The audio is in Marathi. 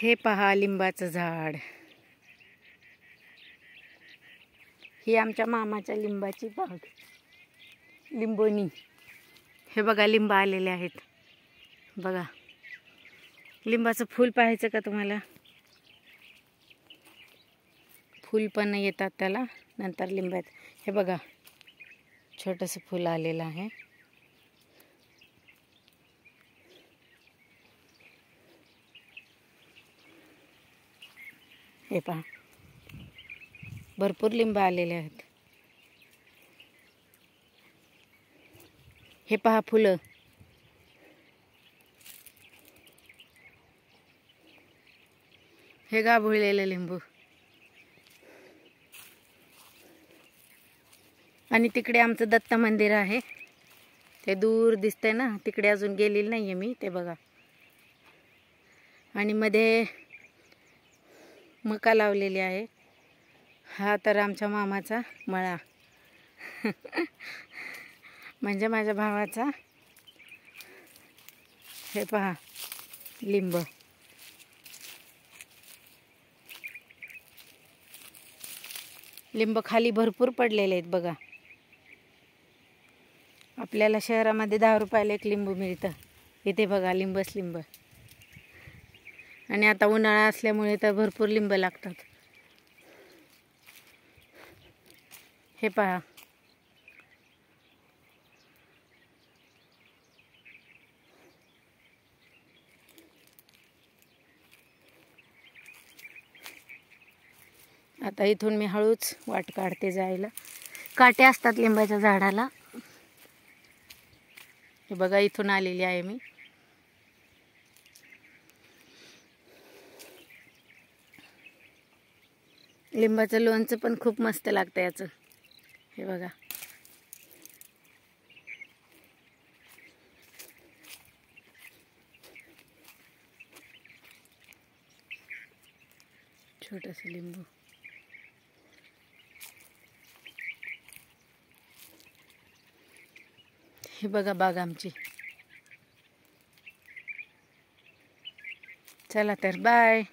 हे पहा लिंबाचं झाड. ही आमच्या मामाच्या लिंबाची बाग, लिंबोनी. हे बघा लिंब आलेले आहेत बघा. लिंबाचं फूल पाहायचं का तुम्हाला? फूल पण येतात त्याला नंतर लिंबात. हे बघा छोटंसं फूल आलेलं आहे. हे पहा भरपूर लिंब आलेले आहेत. हे पहा फुलं. हे गाभुळलेलं लिंबू. आणि तिकडे आमचं दत्त मंदिर आहे, ते दूर दिसतंय ना, तिकडे अजून गेलेली नाहीये मी. ते बघा. आणि मध्ये मका लावलेली आहे. हा तर आमच्या मामाचा मळा म्हणजे माझ्या भावाचा. हे पहा लिंब. लिंब खाली भरपूर पडलेले आहेत बघा. आपल्याला शहरामध्ये 10 रुपयाला एक लिंबू मिळतं. इथे बघा लिंबच लिंब. आणि आता उन्हाळा असल्यामुळे तर भरपूर लिंब लागतात. हे पहा. आता इथून मी हळूच वाट काढते जायला. काटे असतात लिंबाच्या झाडाला. हे बघा इथून आलेली आहे मी. लिंबाचं लोणचं पण खूप मस्त लागतं याचं. हे बघा. छोटंसं लिंबू. हे बघा बाग आमची. चला तर बाय.